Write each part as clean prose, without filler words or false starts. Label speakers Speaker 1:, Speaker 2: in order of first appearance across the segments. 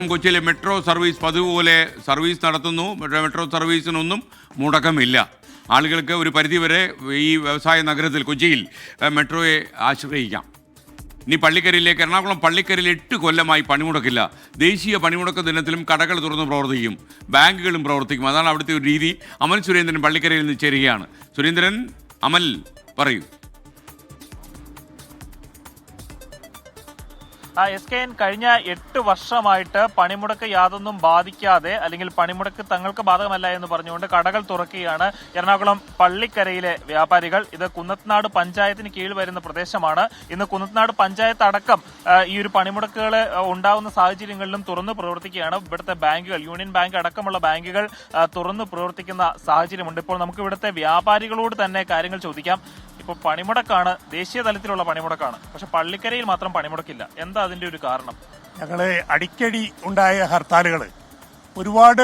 Speaker 1: കൊച്ചിയിലെ metro service പതിവ് പോലെ സർവീസ് നടത്തുന്നു. മെട്രോ സർവീസിനൊന്നും മുടക്കമില്ല. ആളുകൾക്ക് ഒരു പരിധിവരെ ഈ വ്യവസായ നഗരത്തിൽ കൊച്ചിയിൽ മെട്രോയെ ആശ്രയിക്കാം. ഇനി പള്ളിക്കരയിലേക്ക്. എറണാകുളം പള്ളിക്കരയിൽ 8 കൊല്ലമായി പണിമുടക്കില്ല. ദേശീയ പണിമുടക്ക് ദിനത്തിലും കടകൾ തുറന്ന് പ്രവർത്തിക്കും, ബാങ്കുകളും പ്രവർത്തിക്കും. അതാണ് അവിടുത്തെ ഒരു രീതി. അമൽ സുരേന്ദ്രൻ പള്ളിക്കരയിൽ നിന്ന് ചേരുകയാണ്. സുരേന്ദ്രൻ, അമൽ പറയൂ.
Speaker 2: SKN കഴിഞ്ഞ 8 വർഷമായിട്ട് പണിമുടക്ക് യാതൊന്നും ബാധിക്കാതെ, അല്ലെങ്കിൽ പണിമുടക്ക് തങ്ങൾക്ക് ബാധകമല്ല എന്ന് പറഞ്ഞുകൊണ്ട് കടകൾ തുറക്കുകയാണ് എറണാകുളം പള്ളിക്കരയിലെ വ്യാപാരികൾ. ഇത് കുന്നത്നാട് പഞ്ചായത്തിന് കീഴിൽ വരുന്ന പ്രദേശമാണ്. ഇന്ന് കുന്നത്നാട് പഞ്ചായത്ത് അടക്കം ഈ ഒരു പണിമുടക്കുകൾ ഉണ്ടാകുന്ന സാഹചര്യങ്ങളിലും തുറന്നു പ്രവർത്തിക്കുകയാണ്. ഇവിടുത്തെ ബാങ്കുകൾ, യൂണിയൻ ബാങ്ക് അടക്കമുള്ള ബാങ്കുകൾ തുറന്നു പ്രവർത്തിക്കുന്ന സാഹചര്യമുണ്ട്. ഇപ്പോൾ നമുക്ക് ഇവിടുത്തെ വ്യാപാരികളോട് തന്നെ കാര്യങ്ങൾ ചോദിക്കാം. ഇപ്പോൾ പണിമുടക്കാണ്, ദേശീയ തലത്തിലുള്ള പണിമുടക്കാണ്, പക്ഷെ പള്ളിക്കരയിൽ മാത്രം പണിമുടക്കില്ല. എന്താ അതിന്റെ ഒരു കാരണം?
Speaker 3: ഞങ്ങള് അടിക്കടി ഉണ്ടായ ഹർത്താലുകൾ ഒരുപാട്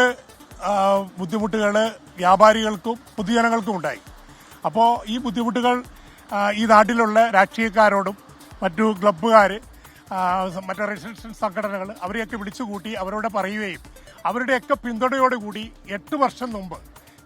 Speaker 3: ബുദ്ധിമുട്ടുകൾ വ്യാപാരികൾക്കും പൊതുജനങ്ങൾക്കും ഉണ്ടായി. അപ്പോൾ ഈ ബുദ്ധിമുട്ടുകൾ ഈ നാട്ടിലുള്ള രാഷ്ട്രീയക്കാരോടും മറ്റു ക്ലബ്ബുകാർ, മറ്റു റെസിഡൻഷ്യൽ സംഘടനകൾ അവരെയൊക്കെ വിളിച്ചുകൂട്ടി അവരോട് പറയുകയും അവരുടെയൊക്കെ പിന്തുണയോടുകൂടി 8 വർഷം മുമ്പ്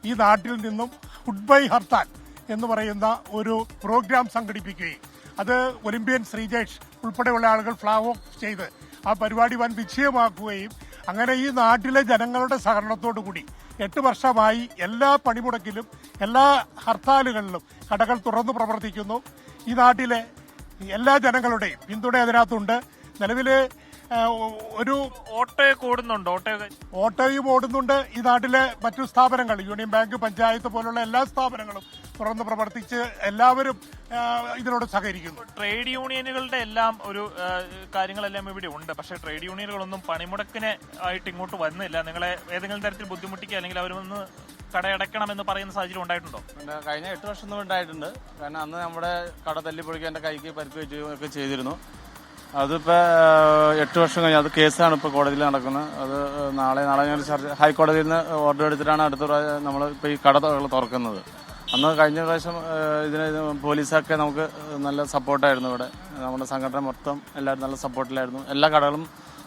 Speaker 3: ഈ നാട്ടിൽ നിന്നും ഗുഡ് ബൈ ഹർത്താൽ എന്ന് പറയുന്ന ഒരു പ്രോഗ്രാം സംഘടിപ്പിക്കുകയും അത് ഒളിമ്പ്യൻ ശ്രീജേഷ് ഉൾപ്പെടെയുള്ള ആളുകൾ ഫ്ലാഗ് ഓഫ് ചെയ്ത് ആ പരിപാടി വൻ വിജയമാക്കുകയും അങ്ങനെ ഈ നാട്ടിലെ ജനങ്ങളുടെ സഹകരണത്തോടു കൂടി 8 വർഷമായി എല്ലാ പണിമുടക്കിലും എല്ലാ ഹർത്താലുകളിലും കടകൾ തുറന്നു പ്രവർത്തിക്കുന്നു. ഈ നാട്ടിലെ എല്ലാ ജനങ്ങളുടെയും പിന്തുണ അതിനകത്തുണ്ട്. നിലവില് ഒരു ഓട്ടോയും ഓടുന്നുണ്ട്. ഈ നാട്ടിലെ മറ്റു സ്ഥാപനങ്ങൾ, യൂണിയൻ ബാങ്ക്, പഞ്ചായത്ത് പോലുള്ള എല്ലാ സ്ഥാപനങ്ങളും തുറന്ന് പ്രവർത്തിച്ച് എല്ലാവരും ഇതിനോട് സഹകരിക്കുന്നു.
Speaker 2: ട്രേഡ് യൂണിയനുകളുടെ എല്ലാം ഒരു കാര്യങ്ങളെല്ലാം ഇവിടെ ഉണ്ട്. പക്ഷേ ട്രേഡ് യൂണിയനുകളൊന്നും പണിമുടക്കിന് ആയിട്ട് ഇങ്ങോട്ട് വരുന്നില്ല. നിങ്ങളെ ഏതെങ്കിലും തരത്തിൽ ബുദ്ധിമുട്ടിക്കുക അല്ലെങ്കിൽ അവരൊന്ന് കടയടയ്ക്കണമെന്ന് പറയുന്ന സാഹചര്യം ഉണ്ടായിട്ടുണ്ടോ?
Speaker 4: കഴിഞ്ഞ 8 വർഷം മുമ്പ് ഉണ്ടായിട്ടുണ്ട്. കാരണം അന്ന് നമ്മുടെ കട തല്ലിപ്പൊളിക്കാൻ എൻ്റെ കൈക്ക് പരിക്ക് വെച്ചൊക്കെ ചെയ്തിരുന്നു. അതിപ്പോൾ 8 വർഷം കഴിഞ്ഞ് അത് കേസാണ് ഇപ്പോൾ കോടതിയിൽ നടക്കുന്നത്. അത് നാളെ ഞാൻ ഹൈക്കോടതിയിൽ നിന്ന് ഓർഡർ എടുത്തിട്ടാണ് അടുത്ത നമ്മൾ ഇപ്പോൾ ഈ കട തുറക്കുന്നത്. അന്ന് കഴിഞ്ഞ പ്രാവശ്യം ഇതിന് പോലീസൊക്കെ നമുക്ക് നല്ല സപ്പോർട്ടായിരുന്നു. ഇവിടെ നമ്മുടെ സംഘടന മൊത്തം എല്ലാവരും നല്ല സപ്പോർട്ടിലായിരുന്നു. എല്ലാ കടകളും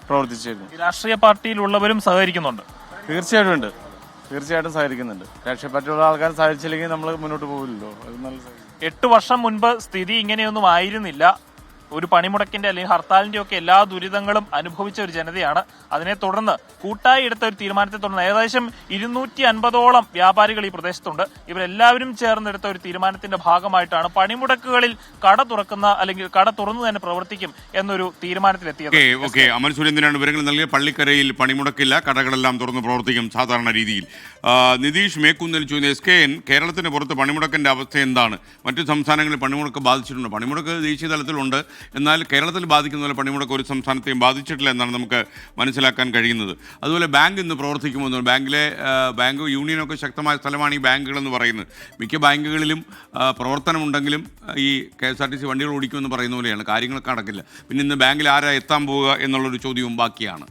Speaker 4: പ്രവർത്തിച്ചിരുന്നു.
Speaker 2: രാഷ്ട്രീയ പാർട്ടിയിലുള്ളവരും സഹകരിക്കുന്നുണ്ട്?
Speaker 4: തീർച്ചയായിട്ടും സഹകരിക്കുന്നുണ്ട്. രാഷ്ട്രീയ പാർട്ടിയുള്ള ആൾക്കാർ സഹകരിച്ചില്ലെങ്കിൽ നമ്മൾ മുന്നോട്ട് പോകില്ലല്ലോ.
Speaker 2: 8 വർഷം മുൻപ് സ്ഥിതി ഇങ്ങനെയൊന്നും ആയിരുന്നില്ല. ഒരു പണിമുടക്കിന്റെ അല്ലെങ്കിൽ ഹർത്താലിന്റെ ഒക്കെ എല്ലാ ദുരിതങ്ങളും അനുഭവിച്ച ഒരു ജനതയാണ്. അതിനെ തുടർന്ന് കൂട്ടായി എടുത്ത ഒരു തീരുമാനത്തെ തുടർന്ന് ഏകദേശം 250ഓളം വ്യാപാരികൾ ഈ പ്രദേശത്തുണ്ട്. ഇവരെല്ലാവരും ചേർന്നെടുത്ത ഒരു തീരുമാനത്തിന്റെ ഭാഗമായിട്ടാണ് പണിമുടക്കുകളിൽ കട തുറക്കുന്ന അല്ലെങ്കിൽ കട തുറന്നു തന്നെ പ്രവർത്തിക്കും എന്നൊരു തീരുമാനത്തിലെത്തിയത്.
Speaker 1: അമൽ സുരേന്ദ്രനാണ് വിവരങ്ങൾ നൽകിയ. പള്ളിക്കരയിൽ പണിമുടക്കില്ല, കടകളെല്ലാം തുറന്നു പ്രവർത്തിക്കും സാധാരണ രീതിയിൽ. നിതീഷ് മേക്കുന്നിൽ ചോദിച്ചു, SKN കേരളത്തിന് പുറത്ത് പണിമുടക്കിന്റെ അവസ്ഥ എന്താണ്? മറ്റു സംസ്ഥാനങ്ങളിൽ പണിമുടക്ക് ബാധിച്ചിട്ടുണ്ട്. പണിമുടക്ക് ദേശീയ തലത്തിലുണ്ട്, എന്നാൽ കേരളത്തിൽ ബാധിക്കുന്ന പോലെ പണിമുടക്ക് ഒരു സംസ്ഥാനത്തെയും ബാധിച്ചിട്ടില്ല എന്നാണ് നമുക്ക് മനസ്സിലാക്കാൻ കഴിയുന്നത്. അതുപോലെ ബാങ്ക് ഇന്ന് പ്രവർത്തിക്കുമെന്ന്, ബാങ്ക് യൂണിയനൊക്കെ ശക്തമായ സ്ഥലമാണ് ഈ ബാങ്കുകളെന്ന് പറയുന്നത്. മിക്ക ബാങ്കുകളിലും പ്രവർത്തനമുണ്ടെങ്കിലും ഈ KSRTC വണ്ടികൾ ഓടിക്കുമെന്ന് പറയുന്ന പോലെയാണ്. കാര്യങ്ങളൊക്കെ നടക്കില്ല. പിന്നെ ഇന്ന് ബാങ്കിൽ ആരാ എത്താൻ പോവുക എന്നുള്ളൊരു ചോദ്യവും ബാക്കിയാണ്.